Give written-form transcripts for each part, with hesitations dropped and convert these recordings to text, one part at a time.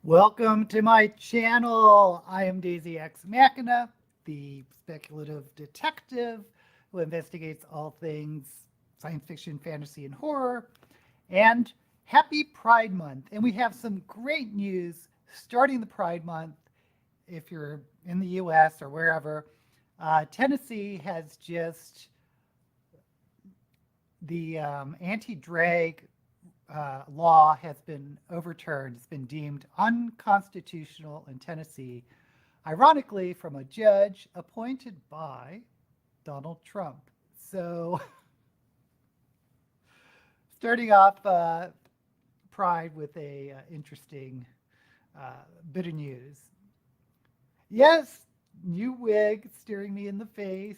Welcome to my channel. I am Daisy X Machina, the speculative detective who investigates all things science fiction, fantasy, and horror. And happy Pride Month. And we have some great news starting the Pride Month. If you're in the US or wherever, Tennessee has just, the anti-drag law has been overturned. It's been deemed unconstitutional in Tennessee, ironically, from a judge appointed by Donald Trump. So, starting off Pride with a interesting bit of news. Yes, new wig staring me in the face.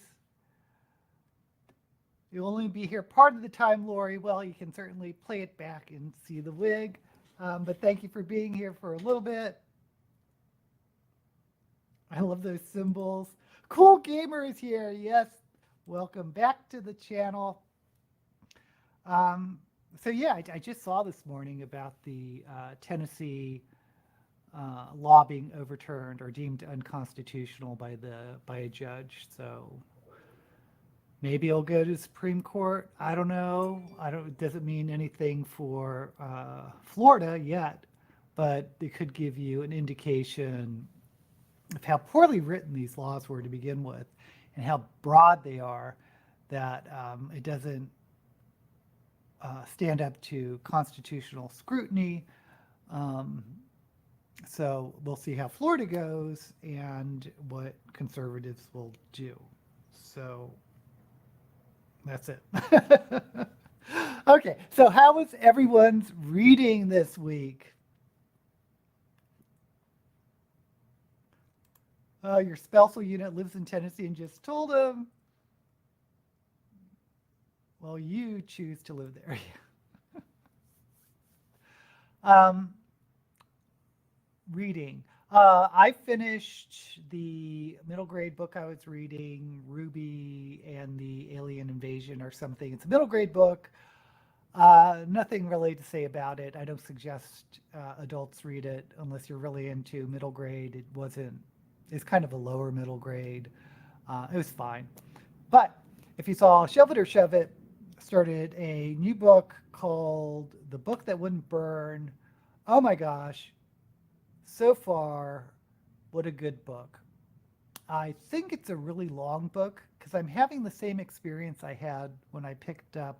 You'll only be here part of the time, Lori. Well, you can certainly play it back and see the wig. But thank you for being here for a little bit. I love those symbols. Cool Gamer is here. Yes, welcome back to the channel. So yeah, I just saw this morning about the Tennessee law being overturned or deemed unconstitutional by a judge. So maybe it'll go to the Supreme Court. I don't know. It doesn't mean anything for Florida yet, but it could give you an indication of how poorly written these laws were to begin with, and how broad they are. That it doesn't stand up to constitutional scrutiny. So we'll see how Florida goes and what conservatives will do. So that's it. Okay, so how was everyone's reading this week? Your spousal unit lives in Tennessee and just told him. Well, you choose to live there. Reading. I finished the middle grade book I was reading, Ruby and the Alien Invasion or something. It's a middle grade book. Nothing really to say about it. I don't suggest adults read it unless you're really into middle grade. It's kind of a lower middle grade. It was fine. But if you saw Shove It or Shove It, started a new book called The Book That Wouldn't Burn. Oh my gosh. So far, what a good book. I think it's a really long book because I'm having the same experience I had when I picked up.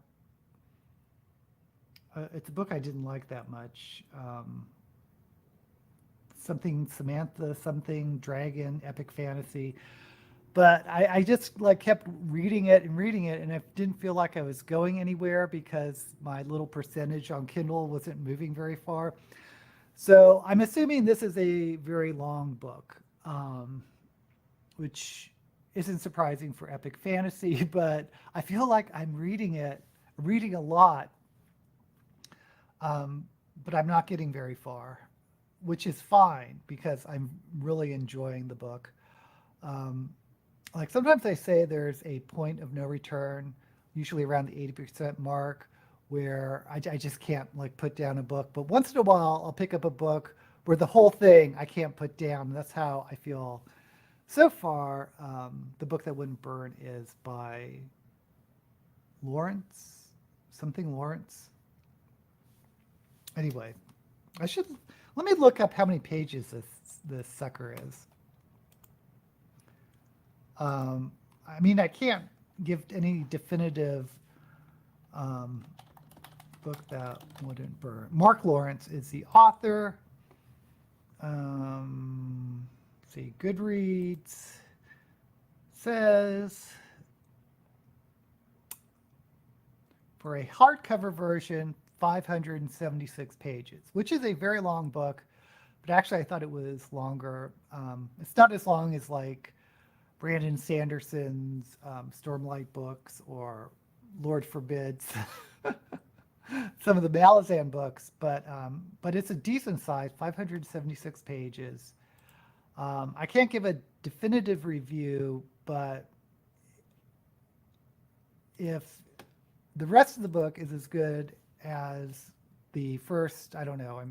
It's a book I didn't like that much. Something Samantha, something Dragon, epic fantasy. But I just kept reading it, and I didn't feel like I was going anywhere because my little percentage on Kindle wasn't moving very far. So I'm assuming this is a very long book, which isn't surprising for epic fantasy, but I feel like I'm reading a lot, but I'm not getting very far, which is fine because I'm really enjoying the book. Sometimes I say there's a point of no return, usually around the 80% mark, where I just can't put down a book. But once in a while, I'll pick up a book where the whole thing I can't put down. That's how I feel so far. The Book That Wouldn't Burn is by Lawrence, something Lawrence. Anyway, let me look up how many pages this sucker is. I can't give any definitive book that wouldn't burn. Mark Lawrence is the author. See, Goodreads says for a hardcover version, 576 pages, which is a very long book, but actually I thought it was longer. It's not as long as Brandon Sanderson's Stormlight books or Lord Forbids some of the Malazan books, but it's a decent size, 576 pages. I can't give a definitive review, but if the rest of the book is as good as the first, I don't know,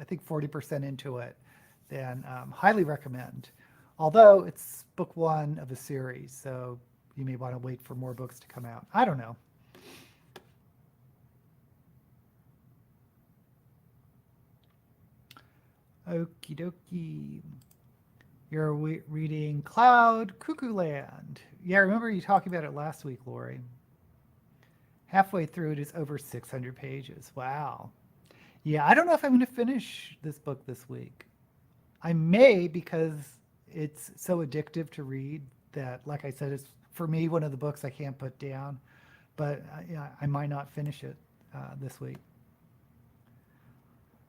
I think 40% into it, then highly recommend. Although it's book one of a series, so you may want to wait for more books to come out. I don't know. Okie dokie. You're reading Cloud Cuckoo Land. Yeah, I remember you talking about it last week, Lori. Halfway through, it is over 600 pages. Wow. Yeah, I don't know if I'm going to finish this book this week. I may, because it's so addictive to read that, like I said, it's for me one of the books I can't put down. But yeah, I might not finish it this week.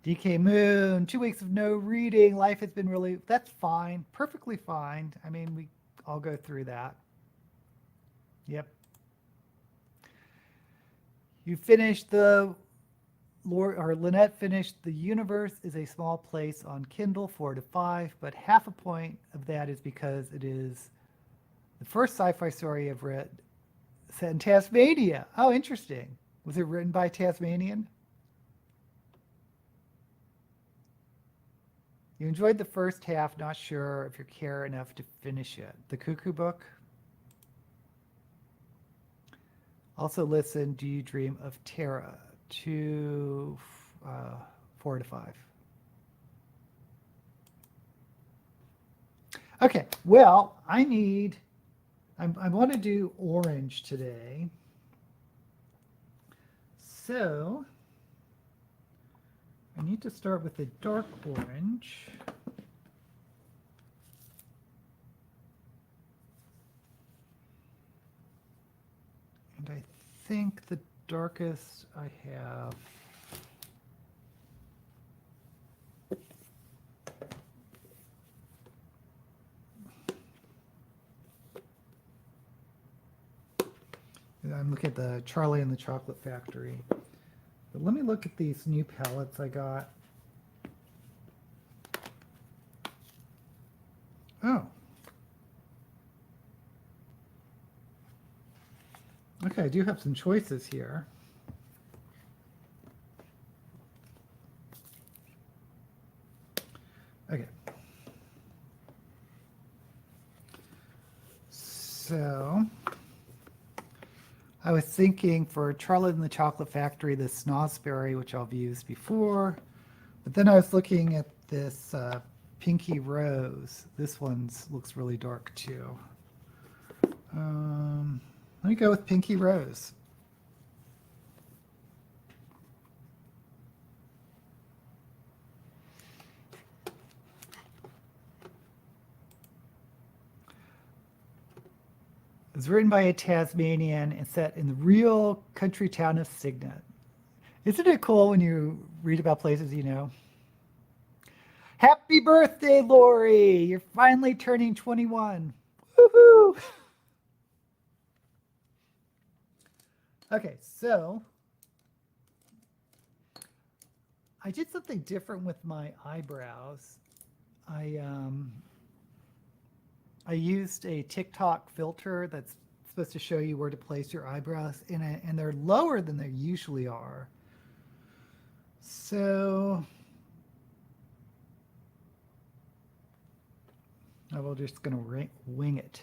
DK Moon, 2 weeks of no reading. Life has been really, that's fine. Perfectly fine. I mean, we all go through that. Yep. You finished Lynette finished The Universe is a Small Place on Kindle 4 to 5, but half a point of that is because it is the first sci-fi story I've read set in Tasmania. Oh, interesting. Was it written by a Tasmanian? You enjoyed the first half, not sure if you care enough to finish it. The Cuckoo Book. Also listen, Do You Dream of Tara? 4 to 5. Okay, well, I want to do orange today. So I need to start with a dark orange. And I think the darkest I have I'm looking at the Charlie and the Chocolate Factory. But let me look at these new palettes I got. Oh. Okay, I do have some choices here. Okay. So I was thinking for Charlie and the Chocolate Factory, the Snozzberry, which I've used before. But then I was looking at this Pinky Rose. This one looks really dark too. Let me go with Pinky Rose. It was written by a Tasmanian and set in the real country town of Cygnet. Isn't it cool when you read about places you know? Happy birthday, Lori! You're finally turning 21. Woohoo! Okay, so I did something different with my eyebrows. I used a TikTok filter that's supposed to show you where to place your eyebrows in it, and they're lower than they usually are. So I'm just going to wing it.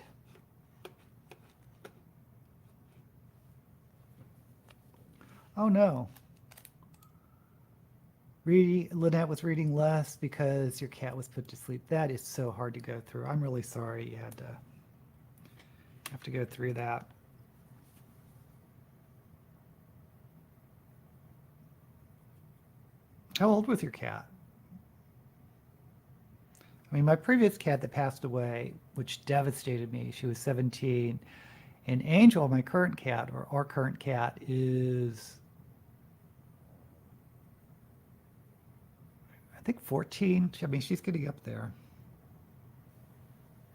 Oh no. Lynette was reading less because your cat was put to sleep. That is so hard to go through. I'm really sorry you have to go through that. How old was your cat? I mean, my previous cat that passed away, which devastated me, she was 17. And Angel, my current cat, or our current cat, is, I think 14. I mean, she's getting up there.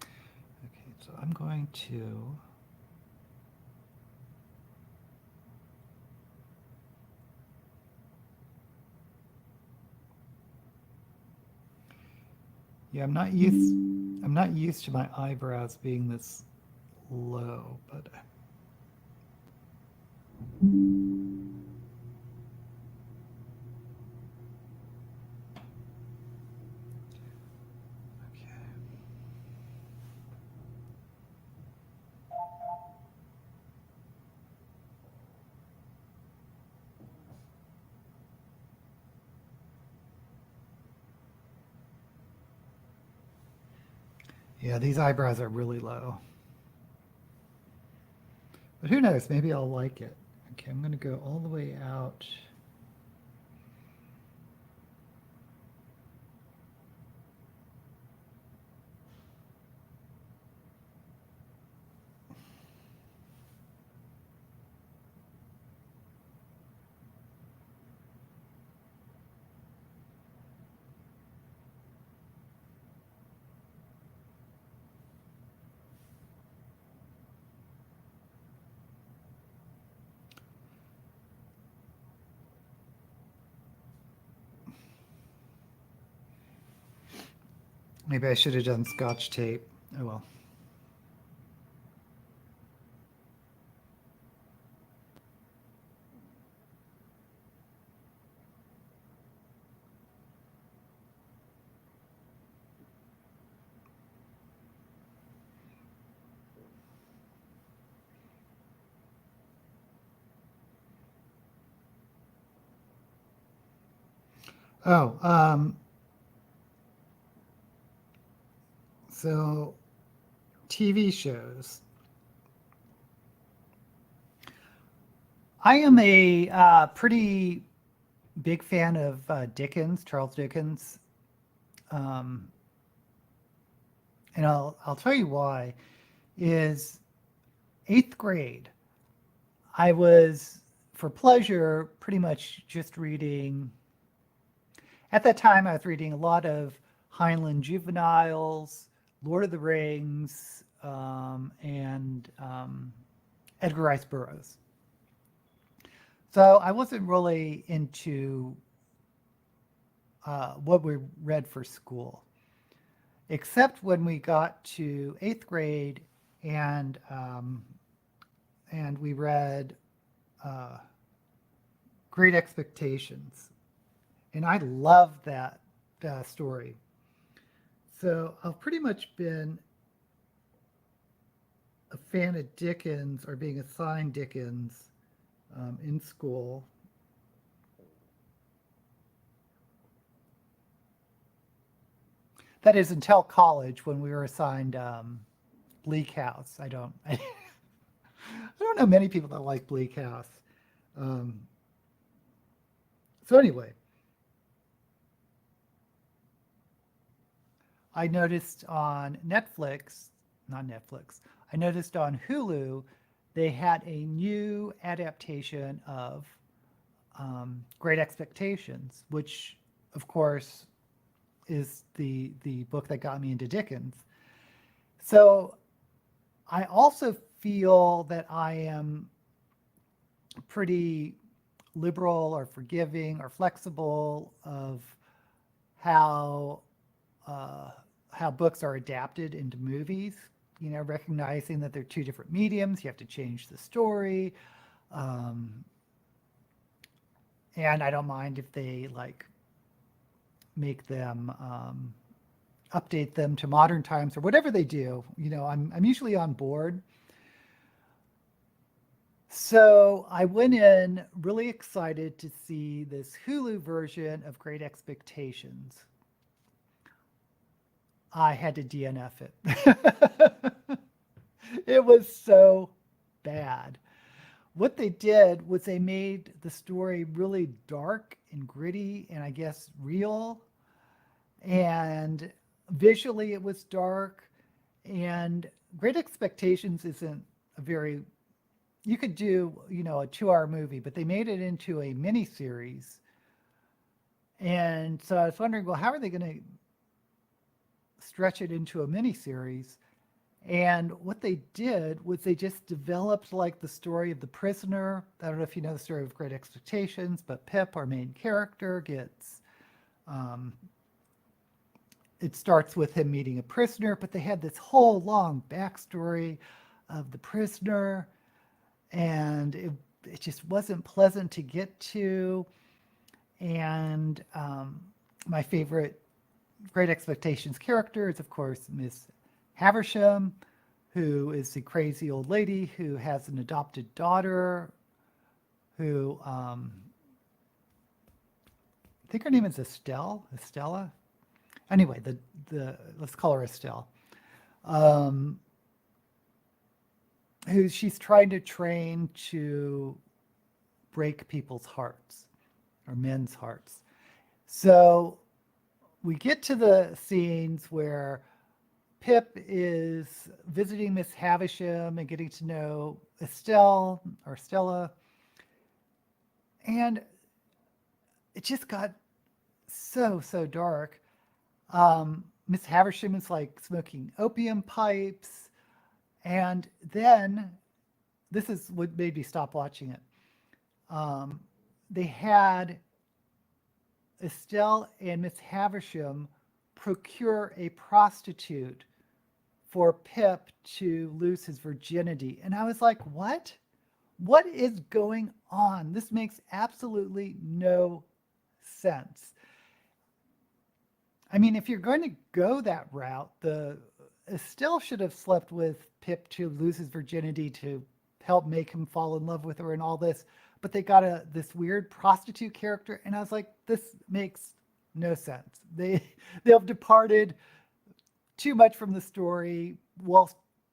Okay, so I'm going to I'm not used to my eyebrows being this low, but Yeah, these eyebrows are really low. But who knows? Maybe I'll like it. Okay, I'm going to go all the way out. Maybe I should have done Scotch tape. Oh well. Oh, so TV shows. I am a pretty big fan of Dickens, Charles Dickens, um, and I'll tell you why. Is eighth grade. I was for pleasure pretty much just reading. At that time, I was reading a lot of Heinlein juveniles, Lord of the Rings, and Edgar Rice Burroughs. So I wasn't really into what we read for school, except when we got to eighth grade and we read uh, Great Expectations, and I loved that story. So I've pretty much been a fan of Dickens or being assigned Dickens in school. That is until college when we were assigned Bleak House. I don't know many people that like Bleak House. Um, so anyway, I noticed on Netflix, not Netflix, I noticed on Hulu they had a new adaptation of Great Expectations, which of course is the book that got me into Dickens. So I also feel that I am pretty liberal or forgiving or flexible of how uh, how books are adapted into movies. You know, recognizing that they're two different mediums, you have to change the story, um, and I don't mind if they like make them update them to modern times or whatever they do. You know, I'm usually on board. So I went in really excited to see this Hulu version of Great Expectations. I had to DNF it. It was so bad. What they did was they made the story really dark and gritty and I guess real. And visually it was dark. And Great Expectations isn't a very, you could do, you know, a 2 hour movie, but they made it into a mini series. And so I was wondering, well, how are they going to stretch it into a mini series? And what they did was they just developed like the story of the prisoner. I don't know if you know the story of Great Expectations, but Pip, our main character, gets, it starts with him meeting a prisoner, but they had this whole long backstory of the prisoner, and it just wasn't pleasant to get to. And my favorite Great Expectations character is, of course, Miss Havisham, who is the crazy old lady who has an adopted daughter who, I think her name is Estelle, Estella. Anyway, the let's call her Estelle. um, who she's trying to train to break people's hearts or men's hearts. So we get to the scenes where Pip is visiting Miss Havisham and getting to know Estelle or Stella. And it just got so dark. Miss Havisham is like smoking opium pipes. And then this is what made me stop watching it. They had Estelle and Miss Havisham procure a prostitute for Pip to lose his virginity. And I was like, what? What is going on? This makes absolutely no sense. I mean, if you're going to go that route, Estelle should have slept with Pip to lose his virginity to help make him fall in love with her and all this. But they got this weird prostitute character, and I was like, this makes no sense. They've departed too much from the story while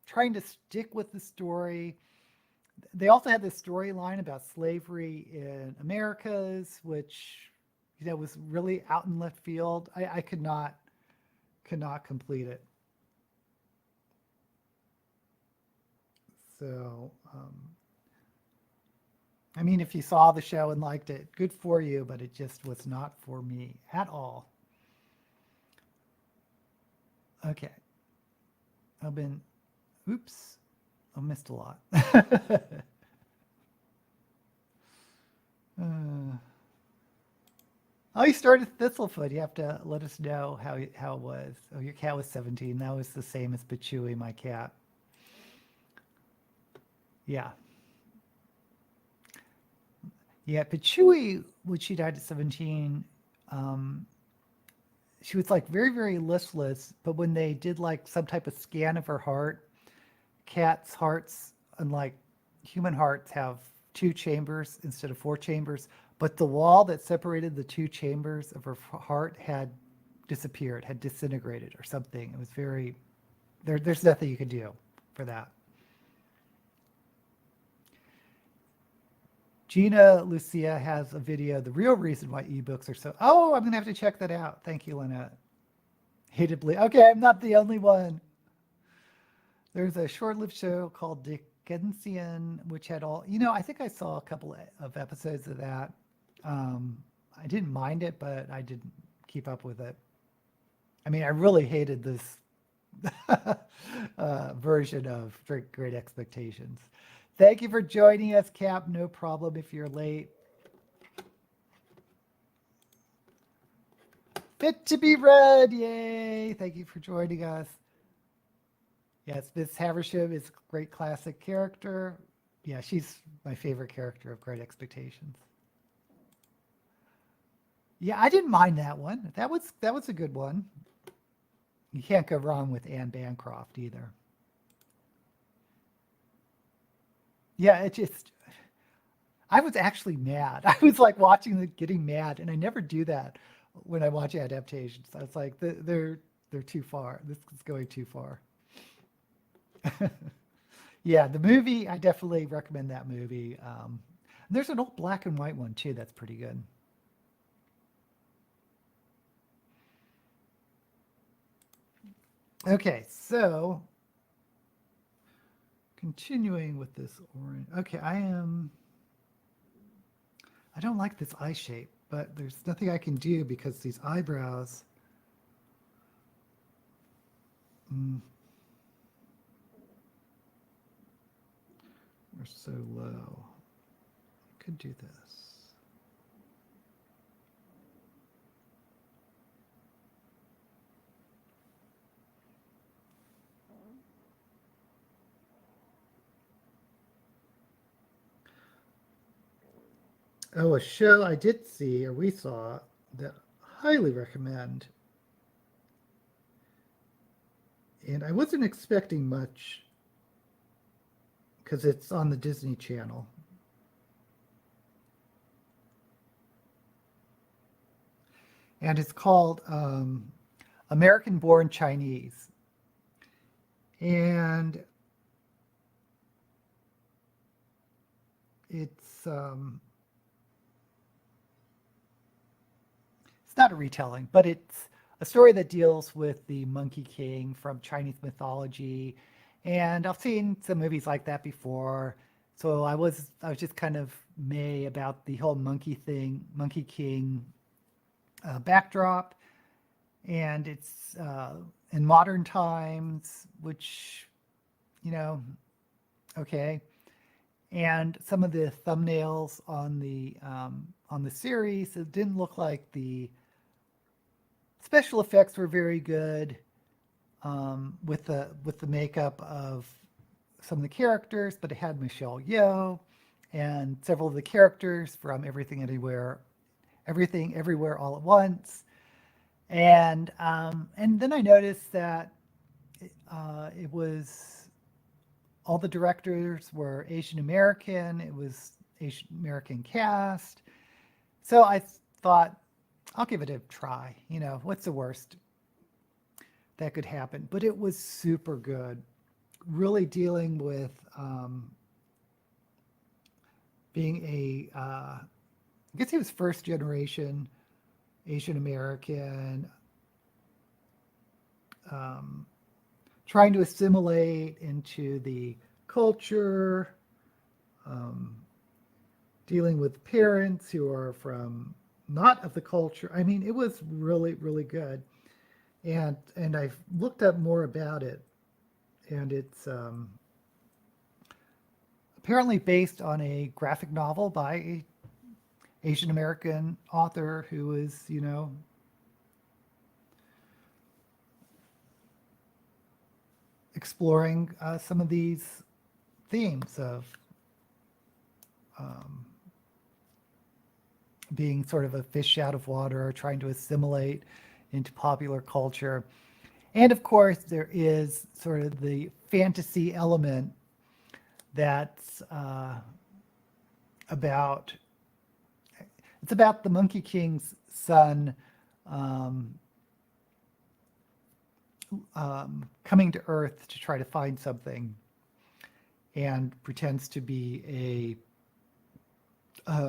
trying to stick with the story. They also had this storyline about slavery in Americas, which was really out in left field. I could not complete it. So, I mean, if you saw the show and liked it, good for you, but it just was not for me at all. Okay. Oops, I missed a lot. Oh, you started Thistlefoot. You have to let us know how it was. Oh, your cat was 17. That was the same as Patchouli, my cat. Yeah. Yeah, Patchouli, when she died at 17, she was like very listless. But when they did like some type of scan of her heart, cats' hearts, unlike human hearts, have 2 chambers instead of 4 chambers. But the wall that separated the 2 chambers of her heart had disappeared, had disintegrated or something. It was very, there's nothing you could do for that. Gina Lucia has a video, the real reason why ebooks are so, oh, I'm going to have to check that out. Thank you, Lynette. Hated okay, I'm not the only one. There's a short-lived show called Dickensian, which had all, I think I saw a couple of episodes of that. I didn't mind it, but I didn't keep up with it. I mean, I really hated this version of Great Expectations. Thank you for joining us, Cap. No problem if you're late. Fit to be read. Yay. Thank you for joining us. Yes, Miss Havisham is a great classic character. Yeah, she's my favorite character of Great Expectations. Yeah, I didn't mind that one. That was a good one. You can't go wrong with Anne Bancroft either. Yeah, I was actually mad. I was like watching getting mad, and I never do that when I watch adaptations. I was like, they're too far. This is going too far. Yeah, the movie, I definitely recommend that movie. There's an old black and white one too that's pretty good. Okay, so continuing with this orange. Okay, I don't like this eye shape, but there's nothing I can do because these eyebrows are so low. I could do this. Oh, a show I did see, or we saw, that I highly recommend. And I wasn't expecting much because it's on the Disney Channel. And it's called American Born Chinese. And it's it's not a retelling, but it's a story that deals with the Monkey King from Chinese mythology. And I've seen some movies like that before. So I was just kind of meh about the whole Monkey King backdrop. And it's in modern times, which, you know, okay. And some of the thumbnails on the series, it didn't look like the special effects were very good with the makeup of some of the characters, but it had Michelle Yeoh and several of the characters from Everything Everywhere All at Once, and then I noticed that it was all the directors were Asian American. It was Asian American cast, so I thought I'll give it a try. You know, what's the worst that could happen? But it was super good. Really dealing with being I guess he was first generation Asian American, um, trying to assimilate into the culture, um, dealing with parents who are from not of the culture. I mean, it was really, really good. And I've looked up more about it, and it's apparently based on a graphic novel by a Asian American author who is, you know, exploring some of these themes of um, being sort of a fish out of water, trying to assimilate into popular culture. And of course, there is sort of the fantasy element that's about it's about the Monkey King's son um, coming to Earth to try to find something, and pretends to be a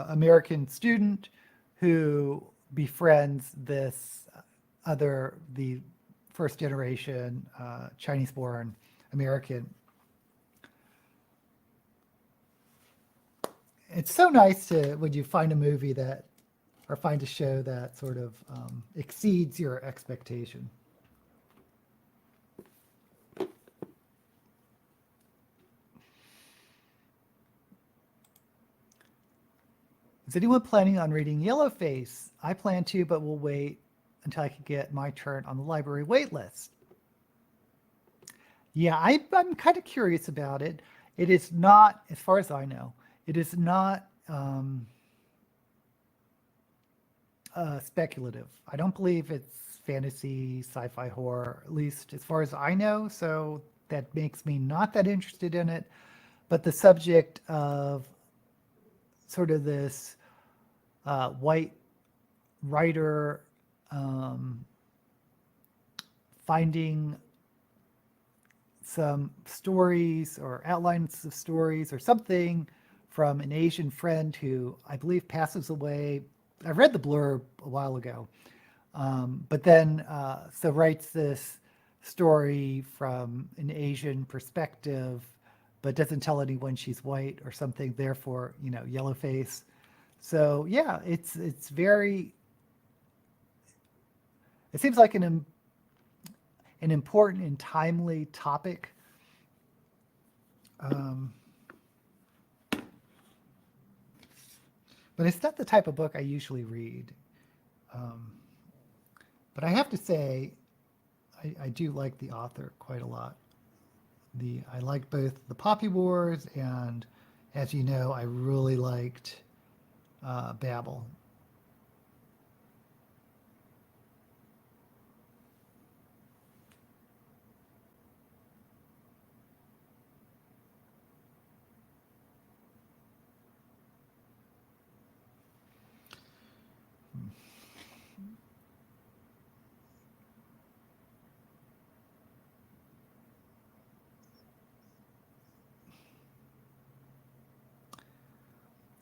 American student who befriends the first generation Chinese-born American. It's so nice to when you find a movie that, or find a show that sort of exceeds your expectation. Is anyone planning on reading Yellowface? I plan to, but we'll wait until I can get my turn on the library wait list. Yeah, I'm kind of curious about it. It is not, as far as I know, it is not speculative. I don't believe it's fantasy, sci-fi, horror, at least as far as I know. So that makes me not that interested in it. But the subject of sort of this white writer finding some stories or outlines of stories or something from an Asian friend who I believe passes away. I read the blurb a while ago, but then so writes this story from an Asian perspective, but doesn't tell anyone she's white or something. Therefore, you know, yellow face. So yeah, it's very. It seems like an important and timely topic. But it's not the type of book I usually read. But I have to say, I do like the author quite a lot. I like both the Poppy Wars and, as you know, I really liked Babel.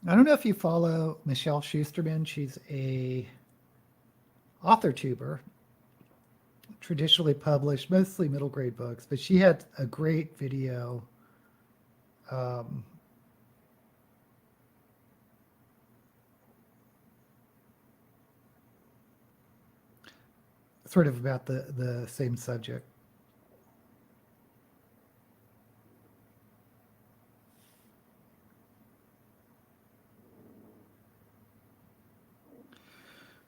I don't know if you follow Michelle Schusterman. She's a author tuber, traditionally published mostly middle grade books, but she had a great video um, sort of about the same subject.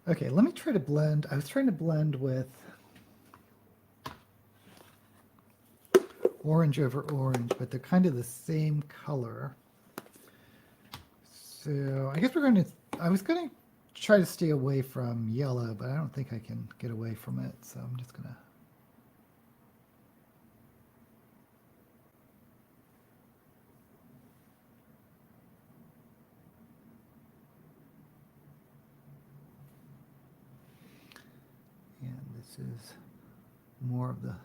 Okay, let me try to blend. I was trying to blend with orange over orange, but they're kind of the same color. So I guess we're going to, I was going to try to stay away from yellow, but I don't think I can get away from it. So I'm just going to. And this is more of the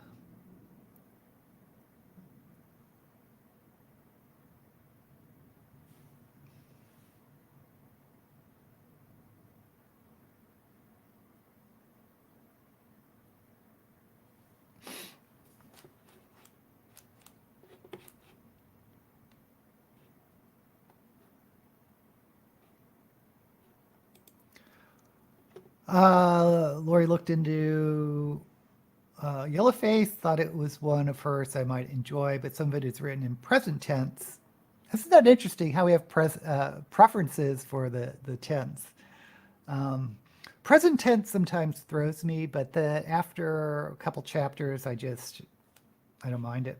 Lori looked into Yellowface, thought it was one of hers I might enjoy, but some of it is written in present tense. Isn't that interesting how we have preferences for the tense? Present tense sometimes throws me, but after a couple chapters, I don't mind it.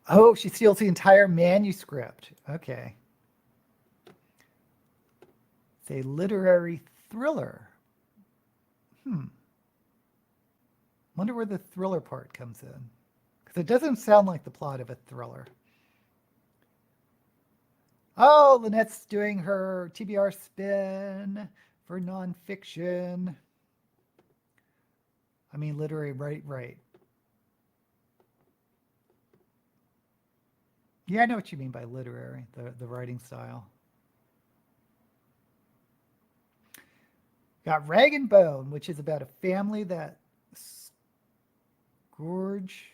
Oh, she steals the entire manuscript. Okay. It's a literary thriller. Wonder where the thriller part comes in. Because it doesn't sound like the plot of a thriller. Oh, Lynette's doing her TBR spin for nonfiction. I mean, literary, right. Yeah, I know what you mean by literary, the writing style. Got Rag and Bone, which is about a family that scrounge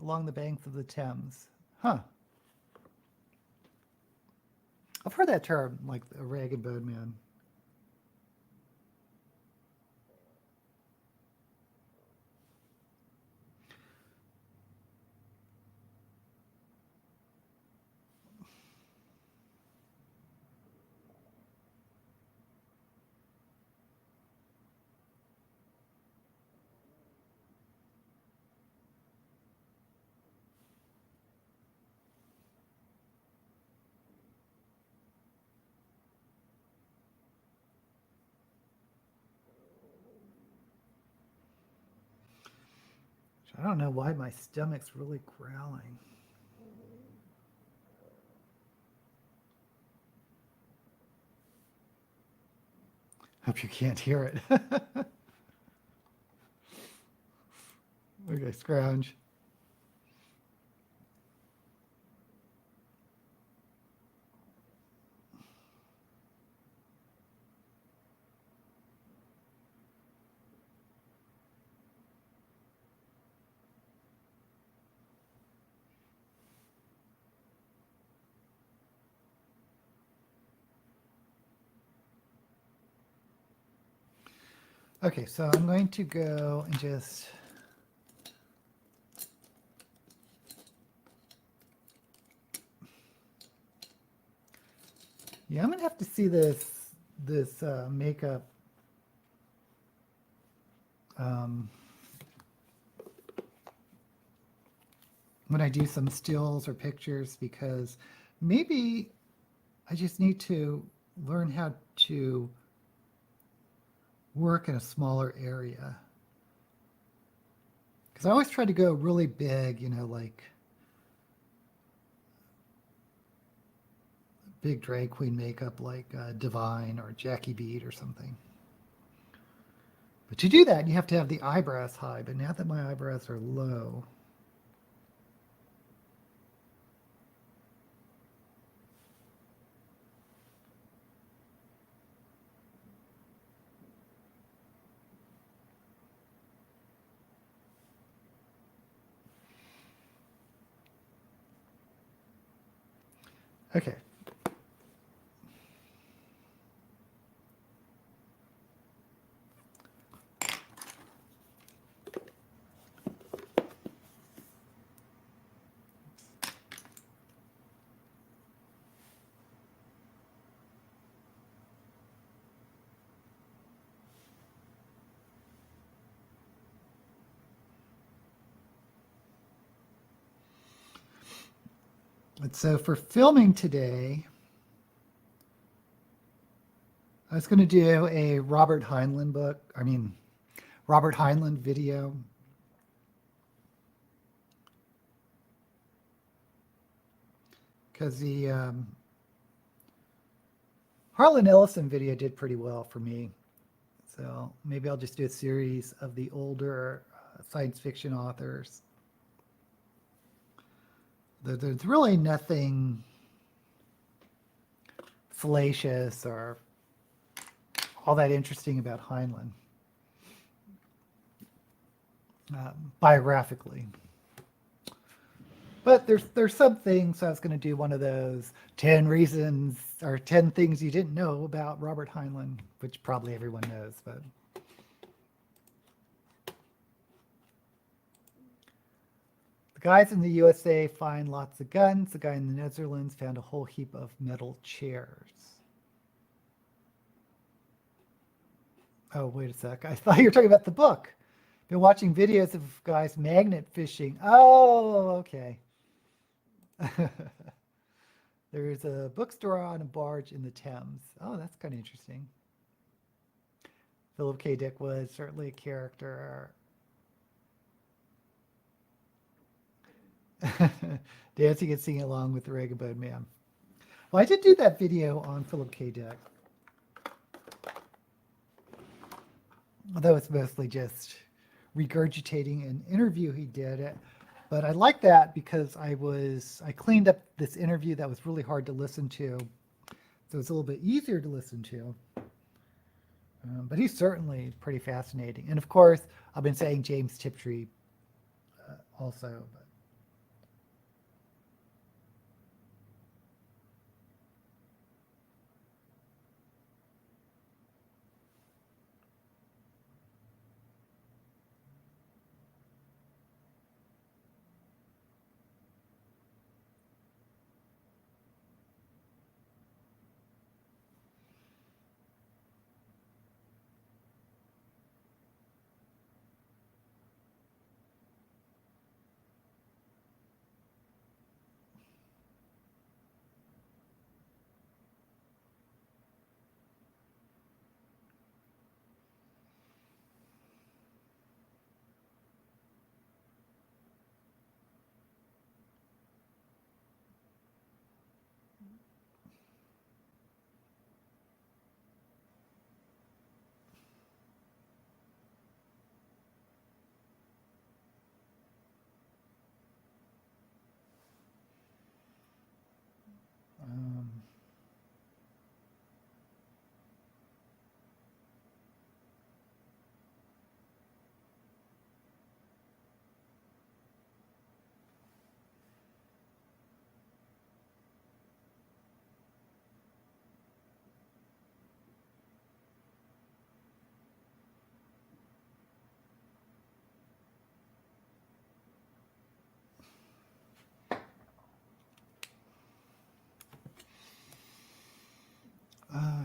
along the banks of the Thames. Huh. I've heard that term, like a rag and bone man. I don't know why my stomach's really growling. Hope you can't hear it. Okay, scrounge. Okay, so I'm going to go and just I'm gonna have to see this makeup when I do some stills or pictures, because maybe I just need to learn how to work in a smaller area. Because I always try to go really big, like big drag queen makeup like Divine or Jackie Beat or something. But to do that, you have to have the eyebrows high. But now that my eyebrows are low, Okay. And so for filming today, I was going to do a Robert Heinlein video. Because the Harlan Ellison video did pretty well for me. So maybe I'll just do a series of the older science fiction authors. There's really nothing salacious or all that interesting about Heinlein biographically. But there's some things, so I was going to do one of those 10 reasons or 10 things you didn't know about Robert Heinlein, which probably everyone knows. But the guys in the USA find lots of guns. The guy in the Netherlands found a whole heap of metal chairs. Oh, wait a sec. I thought you were talking about the book. Been watching videos of guys magnet fishing. Oh, okay. There's a bookstore on a barge in the Thames. Oh, that's kind of interesting. Philip K. Dick was certainly a character. Dancing and singing along with the Ragabone Man. Well, I did do that video on Philip K. Dick. Although it's mostly just regurgitating an interview he did. But I like that because I cleaned up this interview that was really hard to listen to. So it's a little bit easier to listen to. But he's certainly pretty fascinating. And of course, I've been saying James Tiptree also. But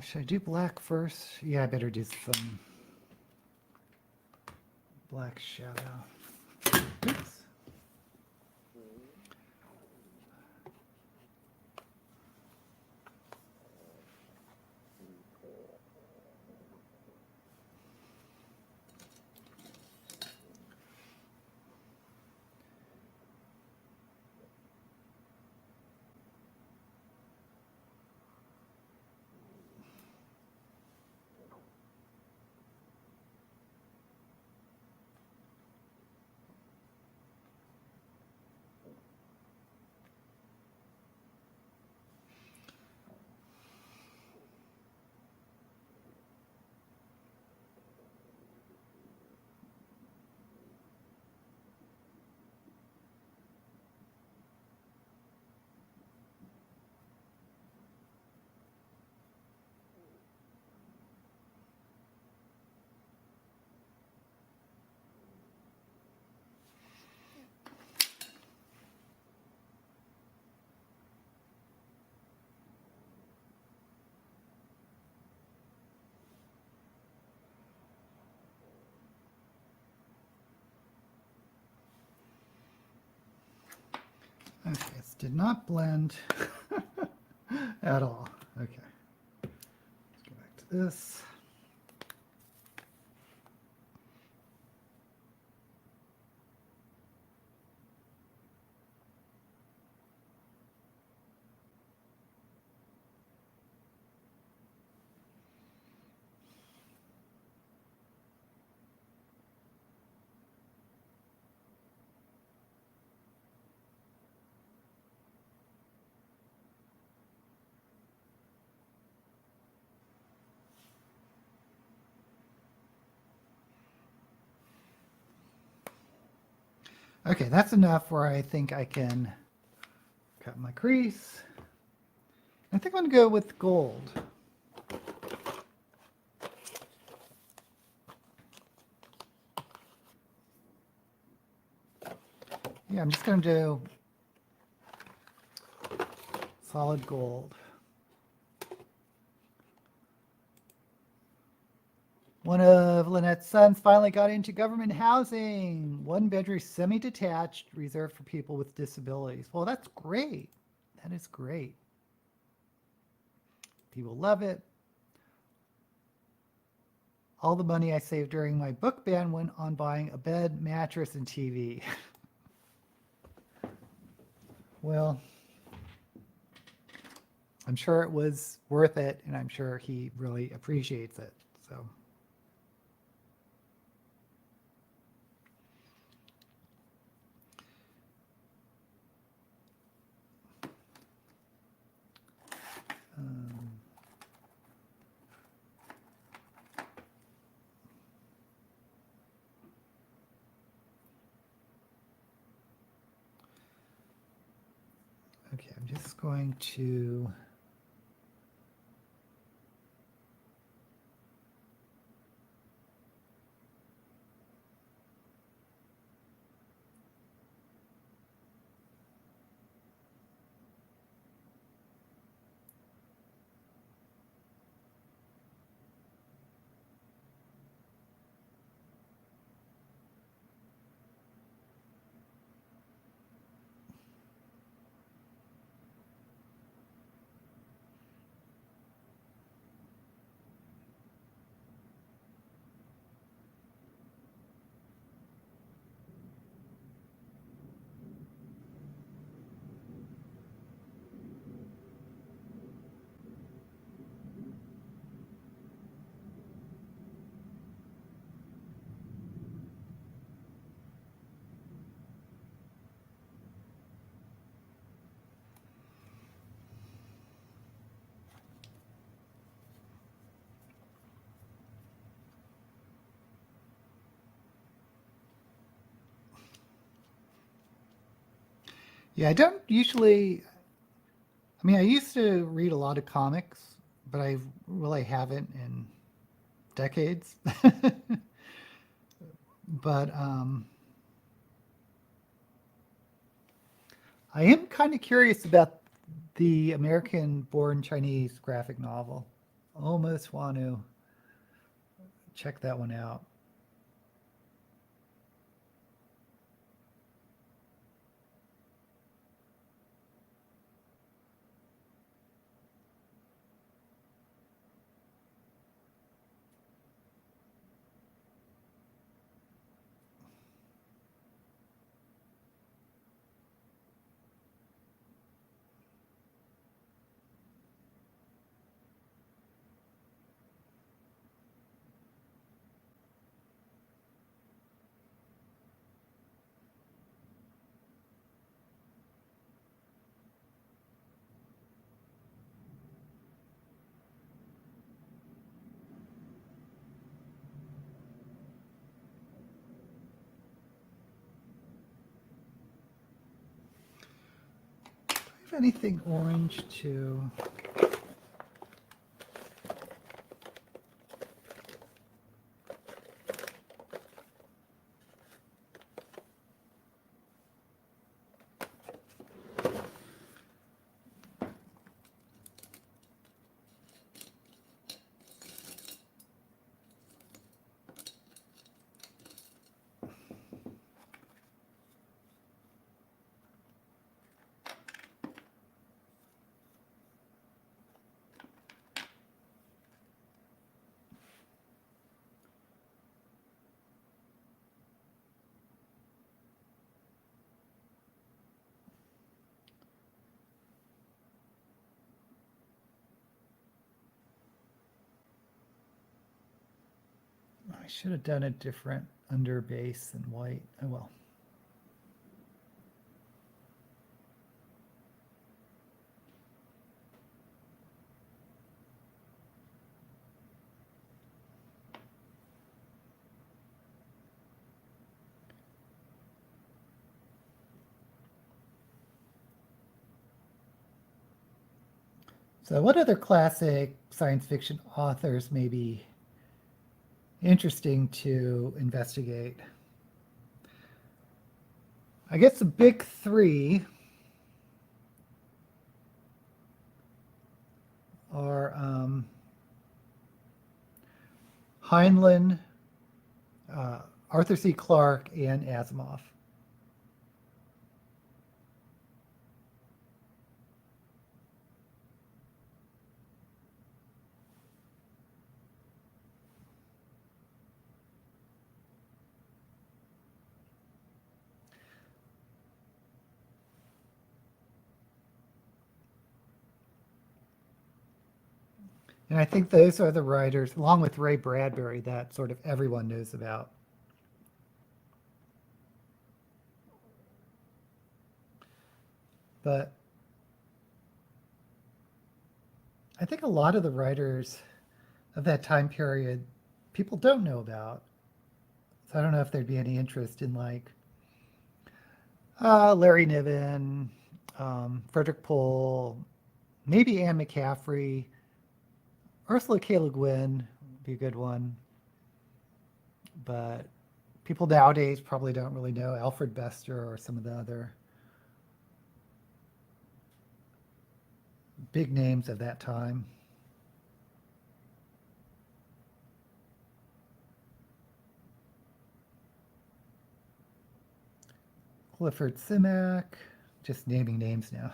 should I do black first? Yeah, I better do some black shadow. Oops. did not blend at all. Okay. Let's go back to this. Okay, that's enough where I think I can cut my crease. I think I'm going to go with gold. Yeah, I'm just going to do solid gold. One of Lynette's sons finally got into government housing. One bedroom, semi-detached, reserved for people with disabilities. Well, that's great. That is great. People love it. All the money I saved during my book ban went on buying a bed, mattress, and TV. Well, I'm sure it was worth it, and I'm sure he really appreciates it. So. Okay, I'm just going to yeah, I don't usually, I mean, I used to read a lot of comics, but I really haven't in decades. But I am kind of curious about the American-born Chinese graphic novel. Almost want to check that one out. Do I have anything orange to... I should have done a different under base than white. Oh well. So what other classic science fiction authors may be interesting to investigate? I guess the big three are Heinlein, Arthur C. Clarke, and Asimov. And I think those are the writers, along with Ray Bradbury, that sort of everyone knows about. But I think a lot of the writers of that time period, people don't know about. So I don't know if there'd be any interest in like Larry Niven, Frederick Pohl, maybe Anne McCaffrey, Ursula K. Le Guin would be a good one. But people nowadays probably don't really know Alfred Bester or some of the other big names of that time. Clifford Simak, just naming names now.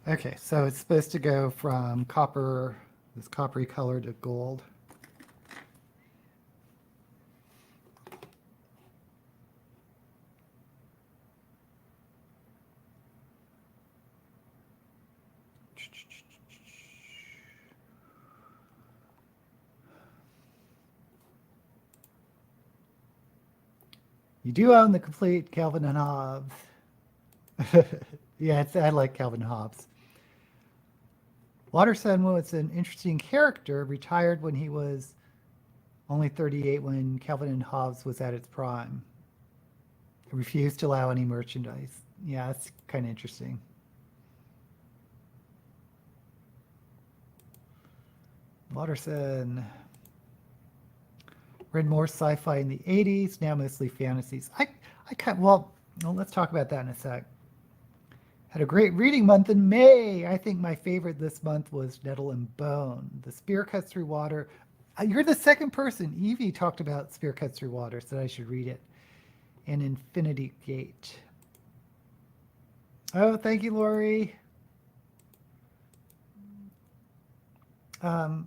Okay, so it's supposed to go from copper, this coppery color, to gold. You do own the complete Calvin and Hobbes. Yeah, I like Calvin Hobbes. Watterson was an interesting character, retired when he was only 38 when Calvin and Hobbes was at its prime. He refused to allow any merchandise. Yeah, that's kind of interesting. Watterson read more sci-fi in the 80s, now mostly fantasies. Well, let's talk about that in a sec. Had a great reading month in May. I think my favorite this month was Nettle and Bone. The Spear Cuts Through Water. You're the second person. Evie talked about Spear Cuts Through Water, said I should read it. And Infinity Gate. Oh, thank you, Lori. But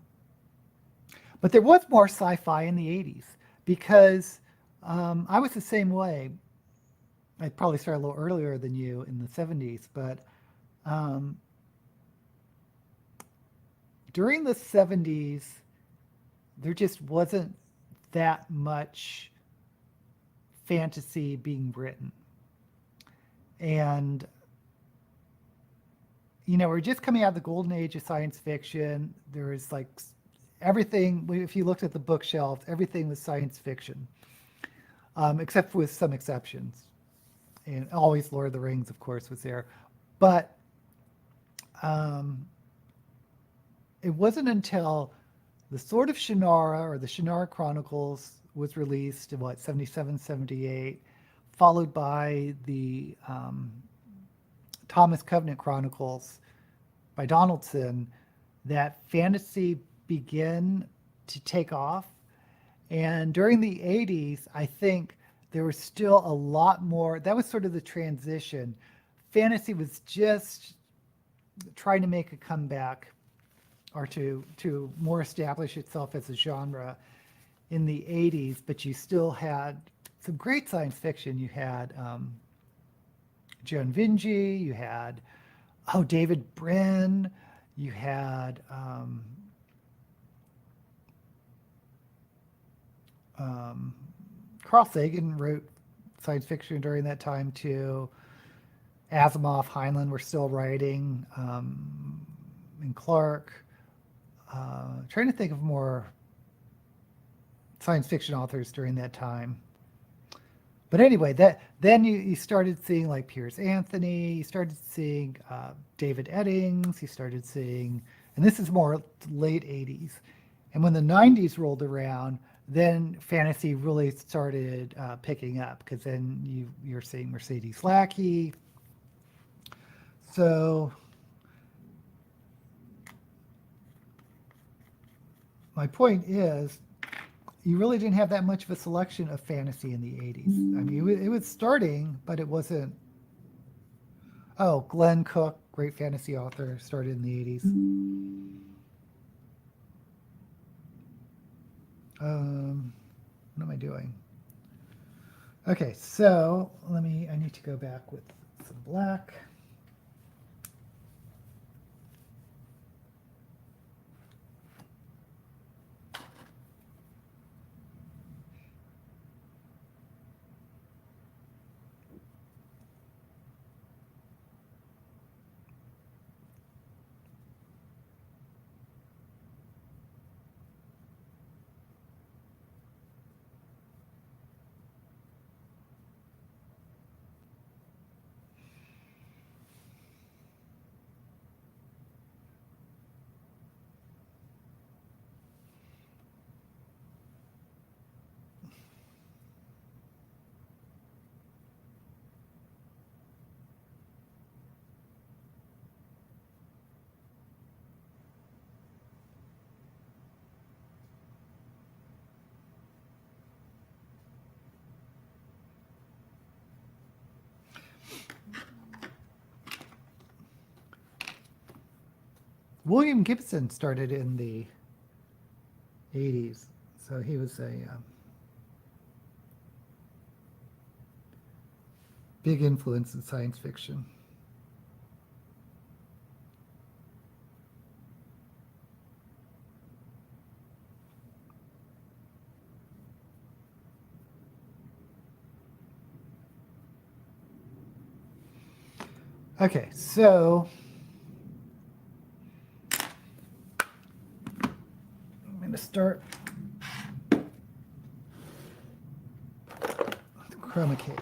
there was more sci-fi in the 80s because I was the same way. I probably started a little earlier than you in the 70s, but during the 70s, there just wasn't that much fantasy being written. And, we're just coming out of the golden age of science fiction. There was like everything, if you looked at the bookshelves, everything was science fiction, except with some exceptions. And always Lord of the Rings, of course, was there. But it wasn't until the Sword of Shannara, or the Shannara Chronicles, was released in, 77, 78, followed by the Thomas Covenant Chronicles by Donaldson, that fantasy began to take off. And during the 80s, I think there was still a lot more. That was sort of the transition. Fantasy was just trying to make a comeback, or to more establish itself as a genre in the 80s, but you still had some great science fiction. You had Joan Vinge, you had, David Brin, you had Carl Sagan wrote science fiction during that time too. Asimov, Heinlein were still writing, and Clark. Trying to think of more science fiction authors during that time. But anyway, then you started seeing like Piers Anthony, you started seeing David Eddings, you started seeing, and this is more late 80s. And when the 90s rolled around, then fantasy really started picking up, because then you're seeing Mercedes Lackey. So my point is, you really didn't have that much of a selection of fantasy in the 80s. I mean, it was starting, but it wasn't. Oh, Glenn Cook, great fantasy author, started in the 80s. What am I doing? Okay, so I need to go back with some black. William Gibson started in the 80s, so he was a big influence in science fiction. Okay, so I'm going to start with chroma cake.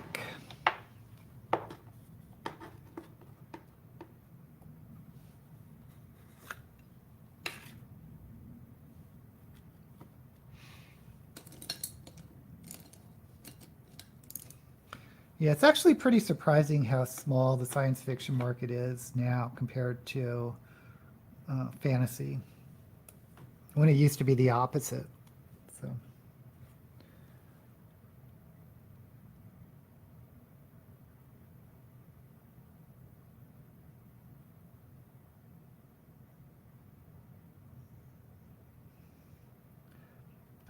Yeah, it's actually pretty surprising how small the science fiction market is now compared to fantasy, when it used to be the opposite. So.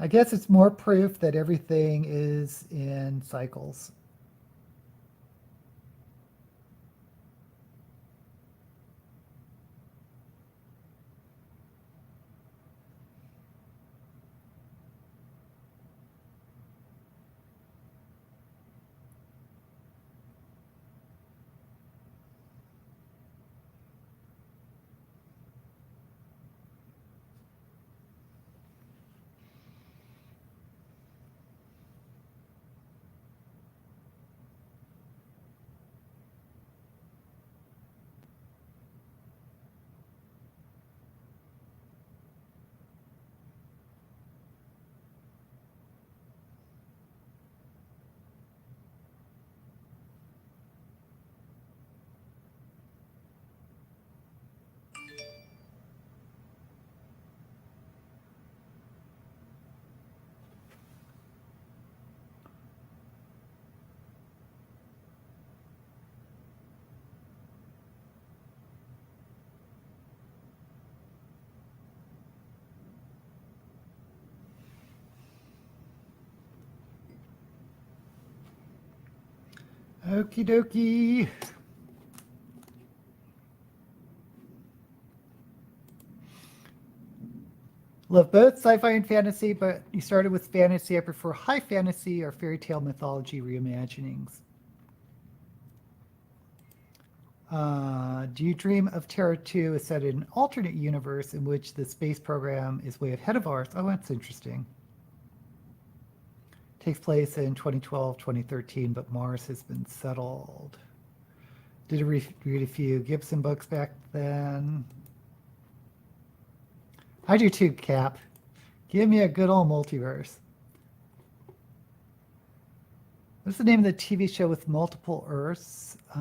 I guess it's more proof that everything is in cycles. Okie dokie. Love both sci-fi and fantasy, but you started with fantasy. I prefer high fantasy or fairy tale mythology reimaginings. Do you dream of Terra 2 is set in an alternate universe in which the space program is way ahead of ours? Oh, that's interesting. Takes place in 2012, 2013, but Mars has been settled. Did read a few Gibson books back then. I do too, Cap. Give me a good old multiverse. What's the name of the TV show with multiple Earths? I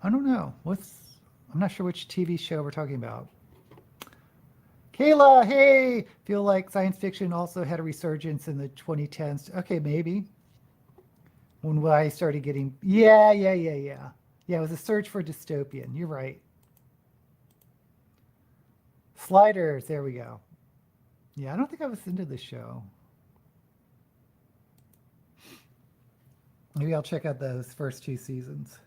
don't know. I'm not sure which TV show we're talking about. Kayla, hey! Feel like science fiction also had a resurgence in the 2010s. Okay, maybe. When I started getting... Yeah. Yeah, it was a search for dystopian. You're right. Sliders, there we go. Yeah, I don't think I was into this show. Maybe I'll check out those first 2 seasons.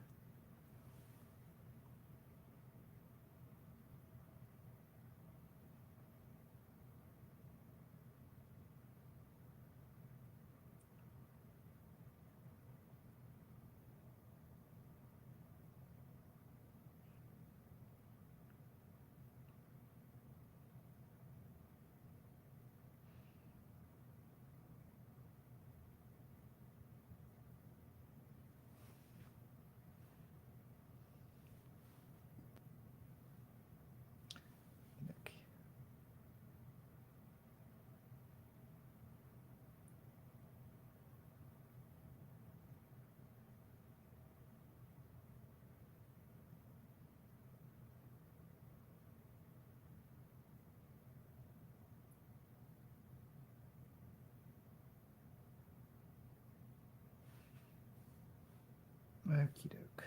Okie doke.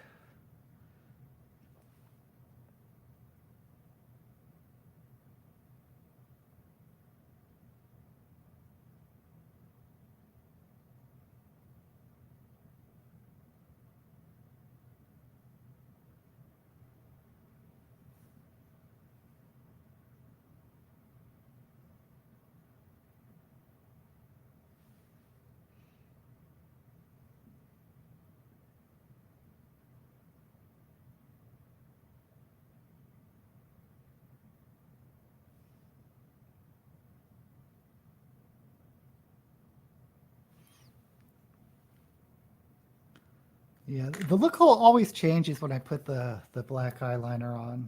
Yeah, the look always changes when I put the black eyeliner on.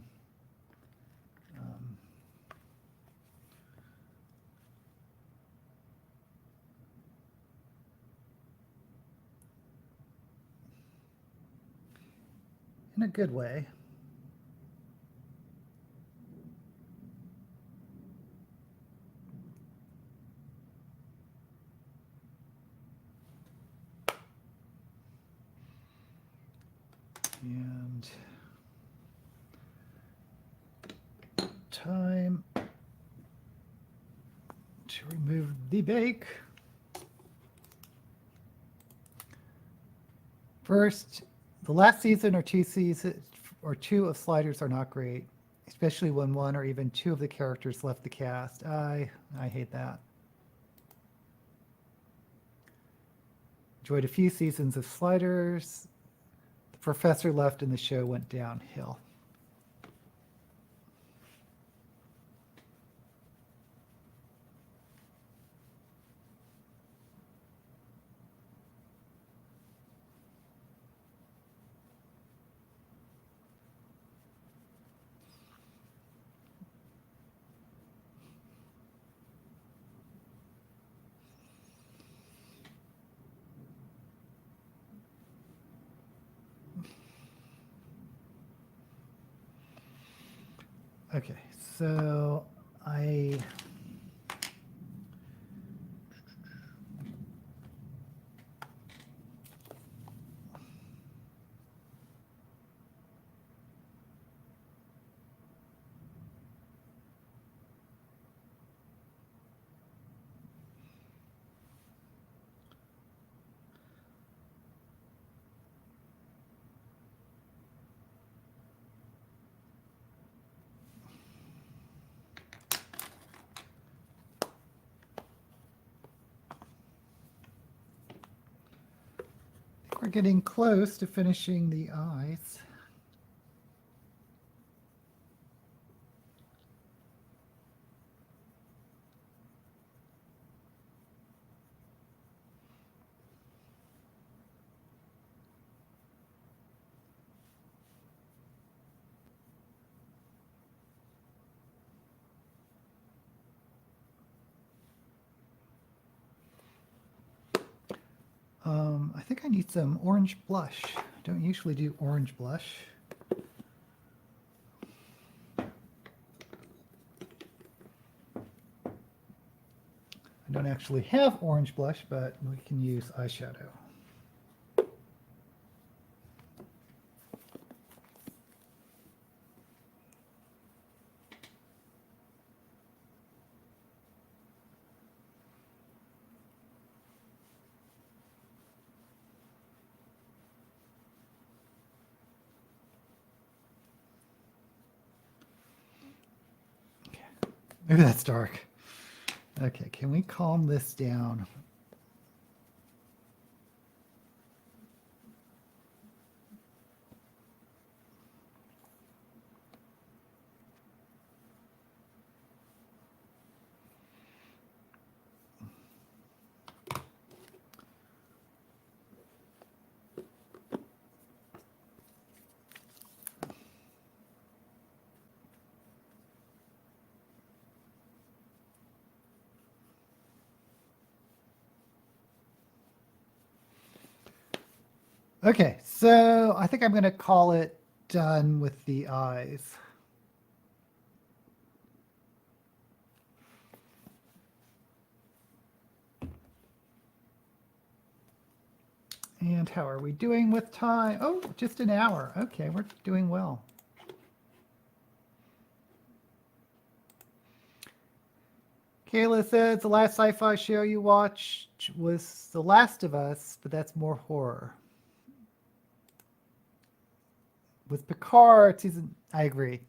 In a good way. And time to remove the bake. First, the last season or 2 seasons or 2 of Sliders are not great, especially when 1 or even 2 of the characters left the cast. I hate that. Enjoyed a few seasons of Sliders. The professor left and the show went downhill. Okay, so I We're getting close to finishing the eyes. I think I need some orange blush. I don't usually do orange blush. I don't actually have orange blush, but we can use eyeshadow. Maybe that's dark. Okay, can we calm this down? Okay, so I think I'm going to call it done with the eyes. And how are we doing with time? Oh, just an hour. Okay, we're doing well. Kayla says the last sci-fi show you watched was The Last of Us, but that's more horror. With Picard season, I agree.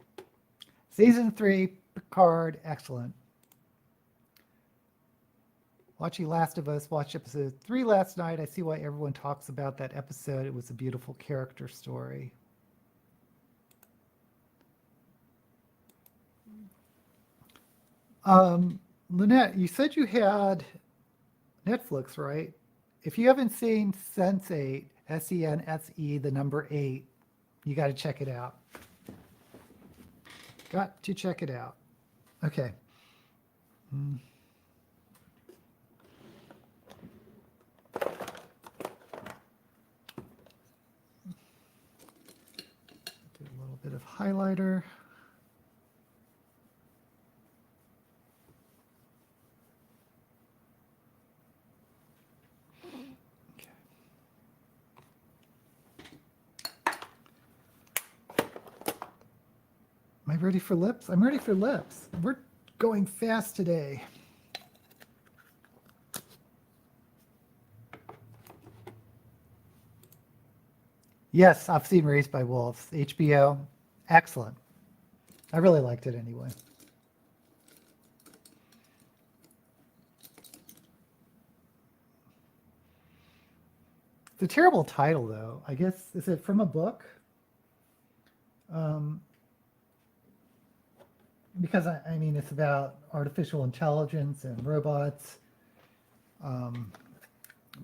Season 3, Picard, excellent. Watching Last of Us, watched episode 3 last night. I see why everyone talks about that episode. It was a beautiful character story. Lynette, you said you had Netflix, right? If you haven't seen Sense8, S-E-N-S-E, the number 8, you got to check it out. Got to check it out. Okay. Do a little bit of highlighter. Am I ready for lips? I'm ready for lips. We're going fast today. Yes, I've seen Raised by Wolves. HBO. Excellent. I really liked it anyway. It's a terrible title, though. I guess, is it from a book? Because, I mean, it's about artificial intelligence and robots.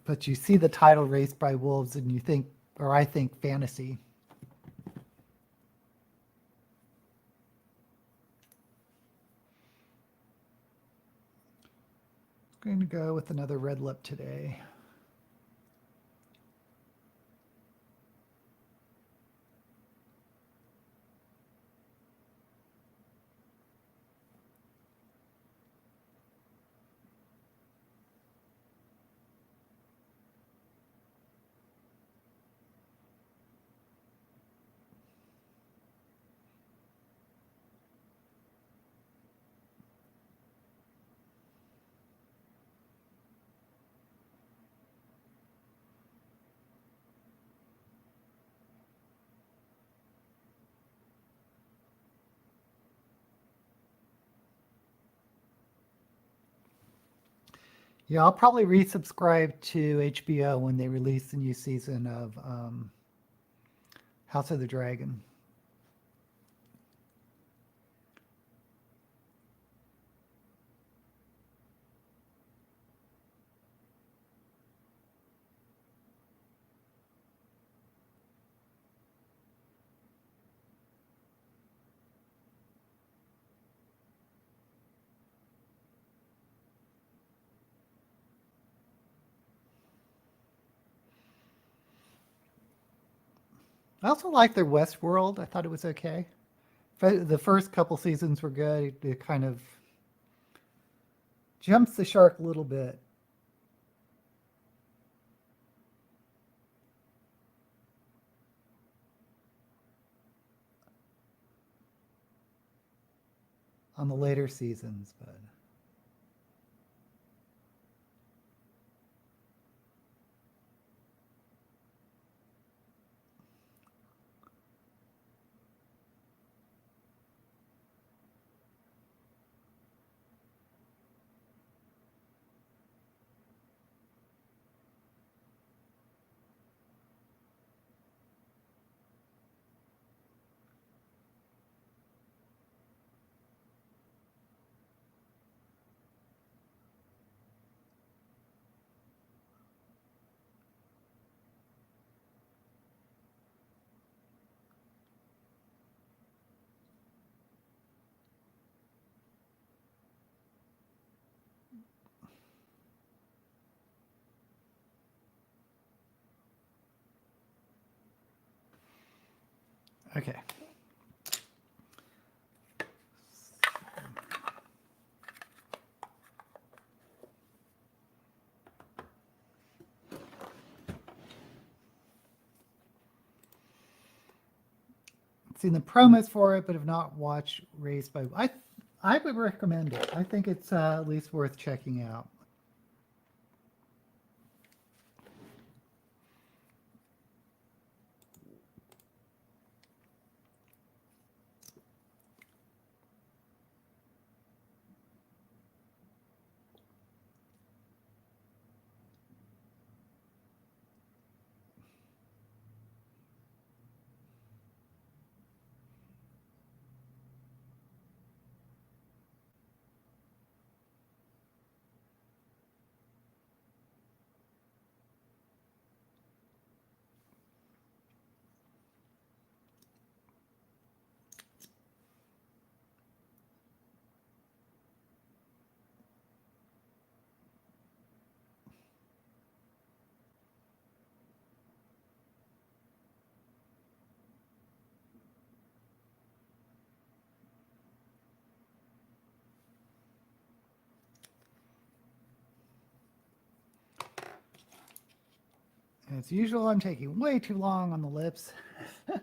But you see the title Raised by Wolves and you think, or I think, fantasy. I'm going to go with another red lip today. Yeah, I'll probably resubscribe to HBO when they release the new season of House of the Dragon. I also like their Westworld. I thought it was okay. The first couple seasons were good. It kind of jumps the shark a little bit. On the later seasons, but okay. Seen the promos for it, but have not watched Raised by. I would recommend it. I think it's at least worth checking out. As usual, I'm taking way too long on the lips. Okay.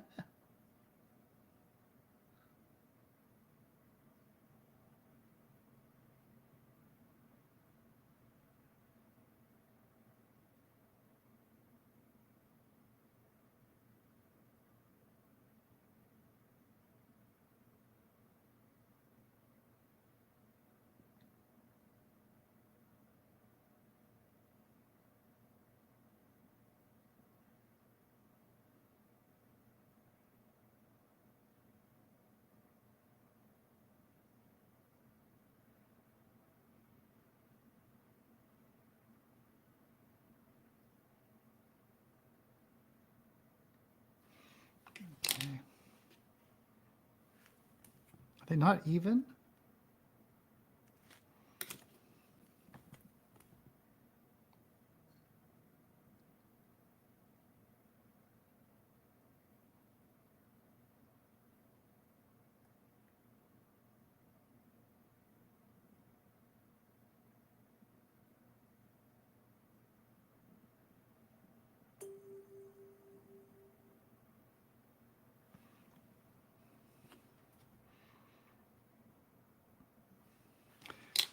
Are they not even?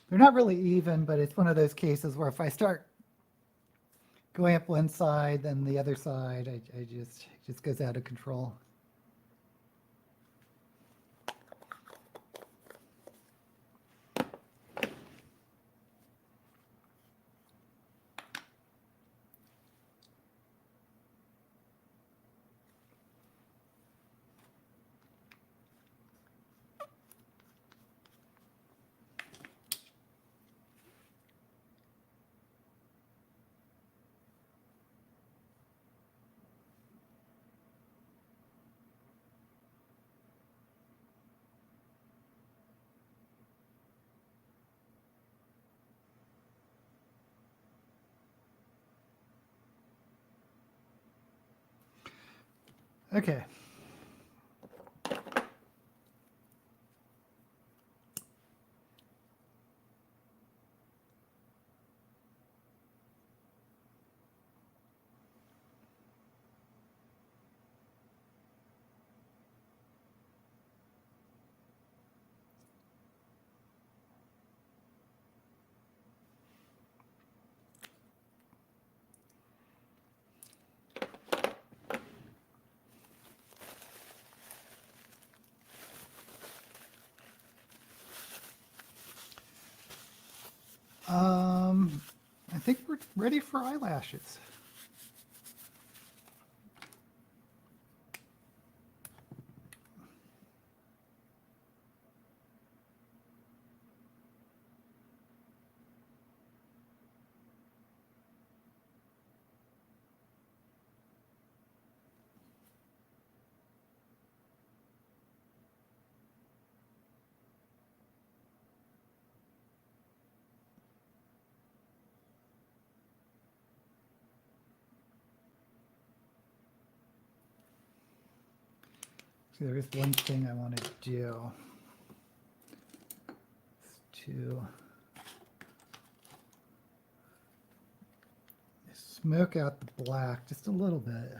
They're not really even, but it's one of those cases where if I start going up one side, then the other side, it just goes out of control. Okay. I think we're ready for eyelashes. So there is one thing I want to do. To smoke out the black just a little bit.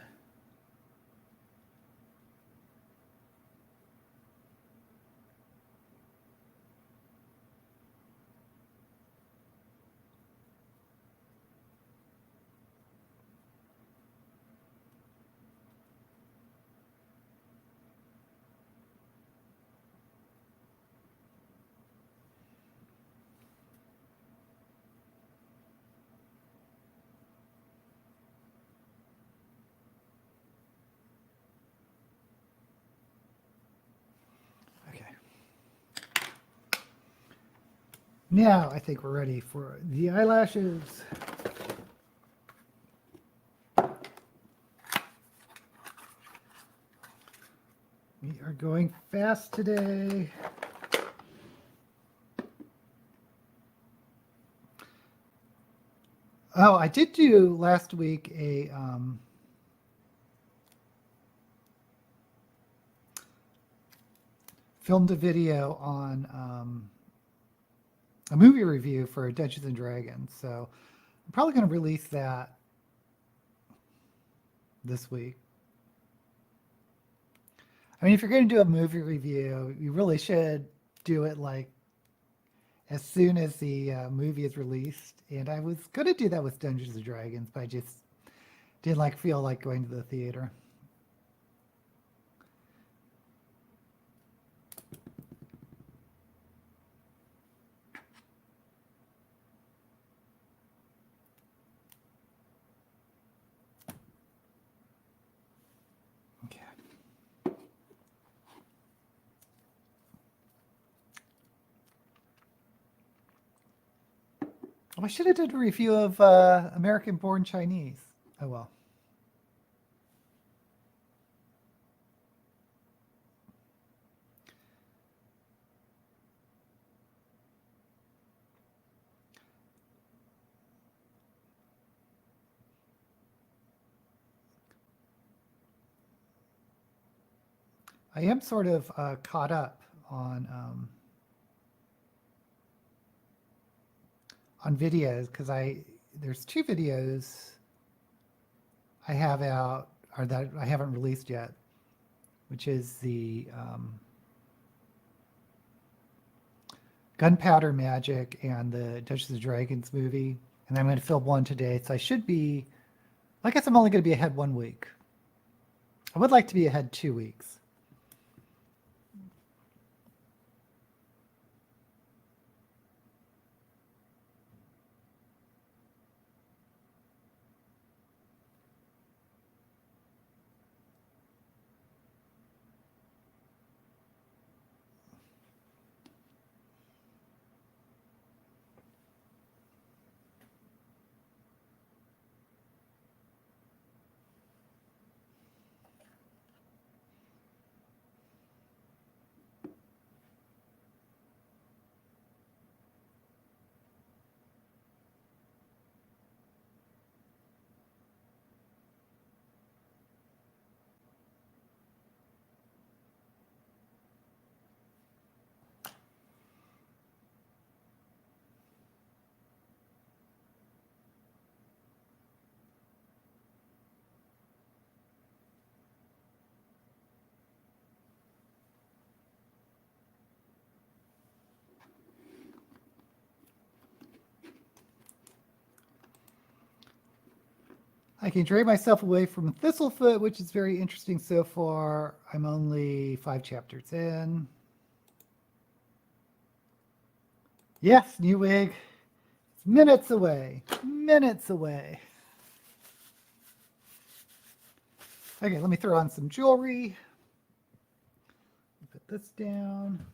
Now I think we're ready for the eyelashes. We are going fast today. Oh, I did do last week a filmed a video on a movie review for Dungeons and Dragons. So I'm probably going to release that this week. I mean, if you're going to do a movie review, you really should do it like as soon as the movie is released. And I was going to do that with Dungeons and Dragons, but I just didn't feel like going to the theater. Okay. Oh, I should have done a review of American Born Chinese. Oh well. I am sort of caught up on videos because there's 2 videos I have out or that I haven't released yet, which is the Gunpowder Magic and the Dungeons and Dragons movie, and I'm going to film one today, so I should be. I guess I'm only going to be ahead 1 week. I would like to be ahead 2 weeks. I can drag myself away from Thistlefoot, which is very interesting so far. I'm only 5 chapters in. Yes, new wig. It's minutes away. Minutes away. Okay, let me throw on some jewelry. Put this down.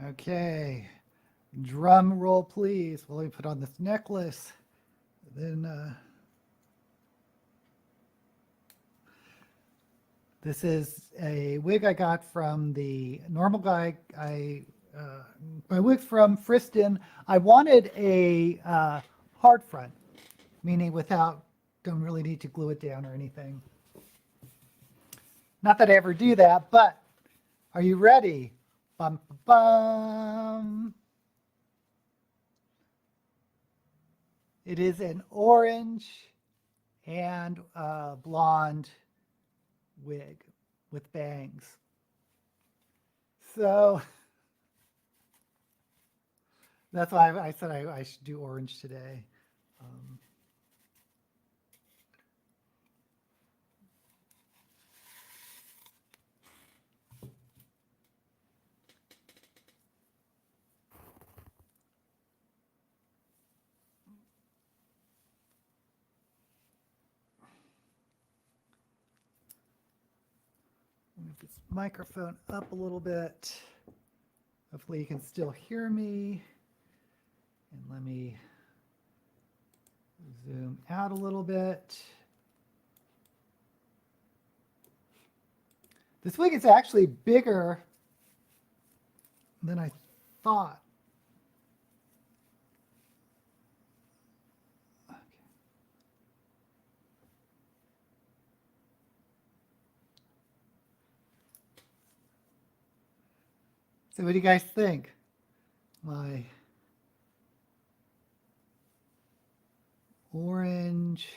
Okay, drum roll, please. Well, let me put on this necklace. Then this is a wig I got from the normal guy. My wig from Friston. I wanted a hard front, meaning don't really need to glue it down or anything. Not that I ever do that, but are you ready? Bum, bum. It is an orange and blonde wig with bangs. So that's why I said I should do orange today. Move this microphone up a little bit. Hopefully you can still hear me. And let me zoom out a little bit. This wig is actually bigger than I thought. Okay. So what do you guys think? My orange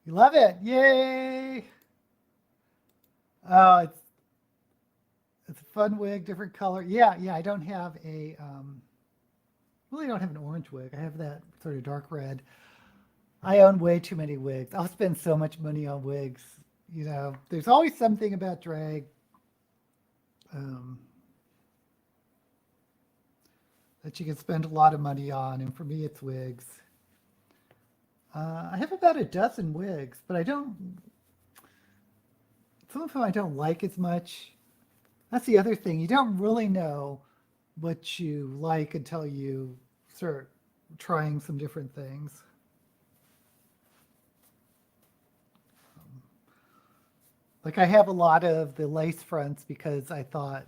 You love it. Yay. Oh, it's a fun wig, different color. Yeah, I don't have a really don't have an orange wig. I have that sort of dark red. I own way too many wigs. I'll spend so much money on wigs. You know, there's always something about drag that you can spend a lot of money on, and for me, it's wigs. I have about a dozen wigs, but some of them I don't like as much. That's the other thing. You don't really know what you like until you start trying some different things. Like I have a lot of the lace fronts because I thought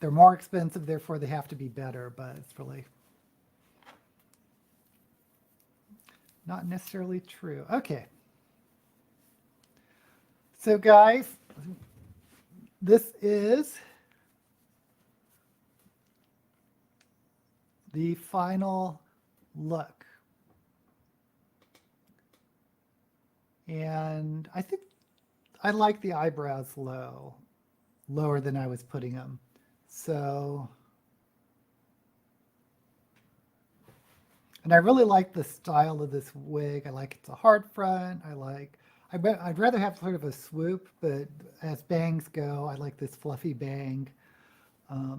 they're more expensive, therefore they have to be better, but it's really not necessarily true. Okay. So guys, this is the final look. And I think I like the eyebrows lower than I was putting them. So, and I really like the style of this wig. I like it's a hard front. I'd rather have sort of a swoop, but as bangs go, I like this fluffy bang. I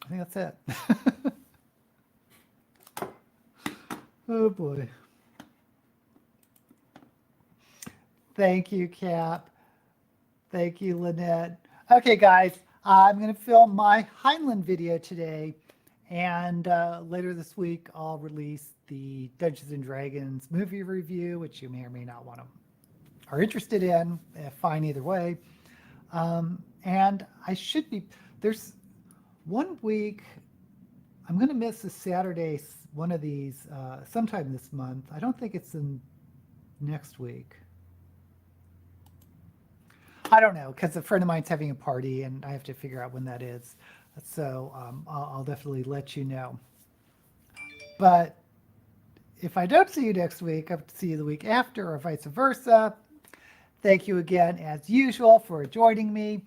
think that's it. Oh boy. Thank you, Cap. Thank you, Lynette. Okay, guys, I'm going to film my Heinlein video today, and later this week I'll release the Dungeons and Dragons movie review, which you may or may not are interested in. Fine either way. And I should be, there's one week, I'm going to miss a Saturday, one of these, sometime this month. I don't think it's in next week. I don't know, because a friend of mine's having a party and I have to figure out when that is. So I'll definitely let you know. But if I don't see you next week, I'll see you the week after or vice versa. Thank you again, as usual, for joining me.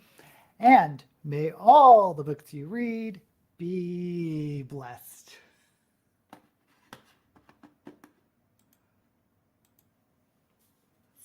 And may all the books you read be blessed.